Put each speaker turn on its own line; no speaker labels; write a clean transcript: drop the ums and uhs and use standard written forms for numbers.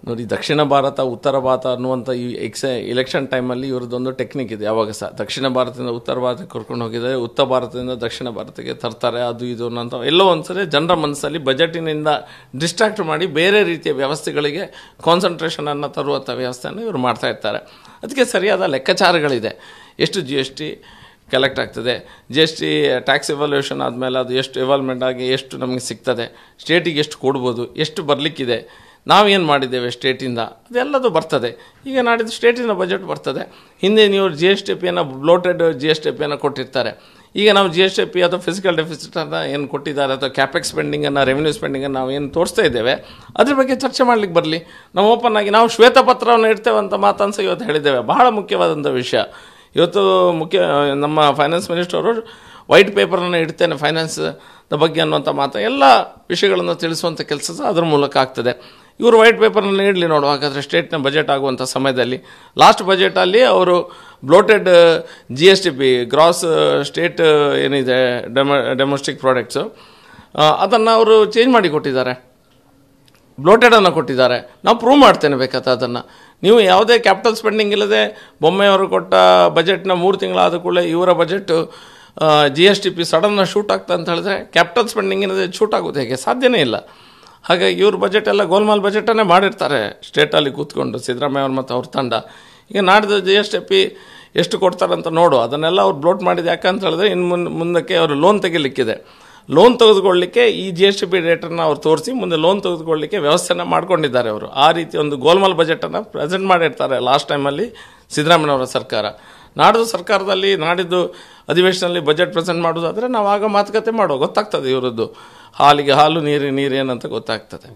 ನೋಡಿ, ದಕ್ಷಿಣ ಭಾರತ ಉತ್ತರ ಭಾರತ ಅನ್ನುವಂಥ ಈ ಎಲೆಕ್ಷನ್ ಟೈಮಲ್ಲಿ ಇವ್ರದ್ದೊಂದು ಟೆಕ್ನಿಕ್ ಇದೆ. ಯಾವಾಗ ಸಹ ದಕ್ಷಿಣ ಭಾರತದಿಂದ ಉತ್ತರ ಭಾರತಕ್ಕೆ ಕರ್ಕೊಂಡು ಹೋಗಿದ್ದಾರೆ, ಉತ್ತರ ಭಾರತದಿಂದ ದಕ್ಷಿಣ ಭಾರತಕ್ಕೆ ತರ್ತಾರೆ, ಅದು ಇದು ಅನ್ನೋಂಥ ಎಲ್ಲೋ ಒಂದ್ಸರಿ ಜನರ ಮನಸ್ಸಲ್ಲಿ ಬಜೆಟಿನಿಂದ ಡಿಸ್ಟ್ರಾಕ್ಟ್ ಮಾಡಿ ಬೇರೆ ರೀತಿಯ ವ್ಯವಸ್ಥೆಗಳಿಗೆ ಕಾನ್ಸಂಟ್ರೇಷನನ್ನು ತರುವಂಥ ವ್ಯವಸ್ಥೆಯನ್ನು ಇವರು ಮಾಡ್ತಾ ಇರ್ತಾರೆ. ಅದಕ್ಕೆ ಸರಿಯಾದ ಲೆಕ್ಕಾಚಾರಗಳಿದೆ. ಎಷ್ಟು GST ಕಲೆಕ್ಟ್ ಆಗ್ತದೆ, GST ಟ್ಯಾಕ್ಸ್ ಎವಾಲ್ಯೂಷನ್ ಆದಮೇಲೆ ಅದು ಎಷ್ಟು ಎವಾಲ್ವ್ಮೆಂಟ್ ಆಗಿ ಎಷ್ಟು ನಮಗೆ ಸಿಗ್ತದೆ, ಸ್ಟೇಟಿಗೆ ಎಷ್ಟು ಕೊಡ್ಬೋದು, ಎಷ್ಟು ಬರಲಿಕ್ಕಿದೆ, ನಾವೇನು ಮಾಡಿದ್ದೇವೆ ಸ್ಟೇಟಿಂದ, ಅದೆಲ್ಲದು ಬರ್ತದೆ. ಈಗ ನಾಡಿದ್ದು ಸ್ಟೇಟಿನ ಬಜೆಟ್ ಬರ್ತದೆ. ಹಿಂದೆ ನೀವು GSTPಯನ್ನು ಬ್ಲೋಟೆಡ್ GSTPಯನ್ನು ಕೊಟ್ಟಿರ್ತಾರೆ. ಈಗ ನಾವು GSTP ಅಥವಾ ಫಿಸಿಕಲ್ ಡೆಫಿಸಿಟನ್ನು ಏನು ಕೊಟ್ಟಿದ್ದಾರೆ ಅಥವಾ ಕ್ಯಾಪೆಕ್ಸ್ ಸ್ಪೆಂಡಿಂಗನ್ನು, ರೆವೆನ್ಯೂ ಸ್ಪೆಂಡಿಂಗನ್ನು ನಾವು ಏನು ತೋರಿಸ್ತಾ ಇದ್ದೇವೆ ಅದ್ರ ಬಗ್ಗೆ ಚರ್ಚೆ ಮಾಡಲಿಕ್ಕೆ ಬರಲಿ. ನಾವು ಓಪನ್ ಆಗಿ ನಾವು ಶ್ವೇತಪತ್ರವನ್ನು ಇಡ್ತೇವೆ ಅಂತ ಮಾತನ್ನು ಸಹ ಇವತ್ತು ಹೇಳಿದ್ದೇವೆ. ಬಹಳ ಮುಖ್ಯವಾದಂಥ ವಿಷಯ. ಇವತ್ತು ನಮ್ಮ ಫೈನಾನ್ಸ್ ಮಿನಿಸ್ಟರ್ ಅವರು ವೈಟ್ ಪೇಪರನ್ನು ಇಡ್ತೇನೆ ಫೈನಾನ್ಸ್ ಬಗ್ಗೆ ಅನ್ನುವಂಥ ಮಾತು, ಎಲ್ಲ ವಿಷಯಗಳನ್ನು ತಿಳಿಸುವಂಥ ಕೆಲಸ ಸಹ ಅದರ ಮೂಲಕ ಆಗ್ತದೆ. ಇವರು ವೈಟ್ ಪೇಪರ್ನಲ್ಲಿ ಇಡಲಿ ನೋಡುವ. ಹಾಗಾದರೆ ಸ್ಟೇಟ್ನ ಬಜೆಟ್ ಆಗುವಂಥ ಸಮಯದಲ್ಲಿ ಲಾಸ್ಟ್ ಬಜೆಟಲ್ಲಿ ಅವರು ಬ್ಲೋಟೆಡ್ GSTP ಗ್ರಾಸ್ ಸ್ಟೇಟ್ ಏನಿದೆ ಡೊಮೆಸ್ಟಿಕ್ ಪ್ರಾಡಕ್ಟ್ಸು ಅದನ್ನು ಅವರು ಚೇಂಜ್ ಮಾಡಿ ಕೊಟ್ಟಿದ್ದಾರೆ, ಬ್ಲೋಟೆಡನ್ನು ಕೊಟ್ಟಿದ್ದಾರೆ. ನಾವು ಪ್ರೂವ್ ಮಾಡ್ತೇನೆ ಬೇಕಾದ ಅದನ್ನು. ನೀವು ಯಾವುದೇ ಕ್ಯಾಪಿಟಲ್ ಸ್ಪೆಂಡಿಂಗ್ ಇಲ್ಲದೆ ಬೊಮ್ಮೆಯವರು ಕೊಟ್ಟ ಬಜೆಟ್ನ 3 ತಿಂಗಳಾದ ಕೂಡಲೇ ಇವರ ಬಜೆಟು GSTP ಸಡನ್ನ ಶೂಟ್ ಆಗ್ತಾ ಅಂತ ಹೇಳಿದ್ರೆ ಕ್ಯಾಪಿಟಲ್ ಸ್ಪೆಂಡಿಂಗ್ ಇಲ್ಲದೆ ಶೂಟ್ ಆಗೋದು ಹೇಗೆ? ಸಾಧ್ಯನೇ ಇಲ್ಲ. ಹಾಗಾಗಿ ಇವ್ರ ಬಜೆಟ್ ಎಲ್ಲ ಗೋಲ್ಮಾಲ್ ಬಜೆಟನ್ನೇ ಮಾಡಿರ್ತಾರೆ ಸ್ಟೇಟಲ್ಲಿ ಕೂತ್ಕೊಂಡು ಸಿದ್ದರಾಮಯ್ಯ ಅವರು ಮತ್ತು ಅವ್ರ ತಂಡ. ಈಗ ನಾಡಿದ್ದು GSTP ಎಷ್ಟು ಕೊಡ್ತಾರಂತ ನೋಡು. ಅದನ್ನೆಲ್ಲ ಅವ್ರು ಬ್ಲೋಟ್ ಮಾಡಿದ್ದು ಯಾಕಂತ ಹೇಳಿದ್ರೆ ಇನ್ನು ಮುಂದಕ್ಕೆ ಅವರು ಲೋನ್ ತೆಗಿಲಿಕ್ಕಿದೆ. ಲೋನ್ ತೆಗೆದುಕೊಳ್ಳಲಿಕ್ಕೆ ಈ GSTP ಡೇಟನ್ನು ಅವ್ರು ತೋರಿಸಿ ಮುಂದೆ ಲೋನ್ ತೆಗೆದುಕೊಳ್ಳಲಿಕ್ಕೆ ವ್ಯವಸ್ಥೆನ ಮಾಡ್ಕೊಂಡಿದ್ದಾರೆ ಅವರು. ಆ ರೀತಿ ಒಂದು ಗೋಲ್ಮಾಲ್ ಬಜೆಟನ್ನು ಪ್ರೆಸೆಂಟ್ ಮಾಡಿರ್ತಾರೆ ಲಾಸ್ಟ್ ಟೈಮಲ್ಲಿ ಸಿದ್ದರಾಮಯ್ಯನವರ ಸರ್ಕಾರ. ನಾಡಿದ್ದು ಸರ್ಕಾರದಲ್ಲಿ ನಾಡಿದ್ದು ಅಧಿವೇಶನದಲ್ಲಿ ಬಜೆಟ್ ಪ್ರೆಸೆಂಟ್ ಮಾಡೋದಾದರೆ ನಾವು ಆಗ ಮಾತುಕತೆ ಮಾಡುವ, ಗೊತ್ತಾಗ್ತದೆ ಇವರದ್ದು ಹಾಲಿಗೆ ಹಾಲು, ನೀರು ಏನಂತ ಗೊತ್ತಾಗ್ತದೆ.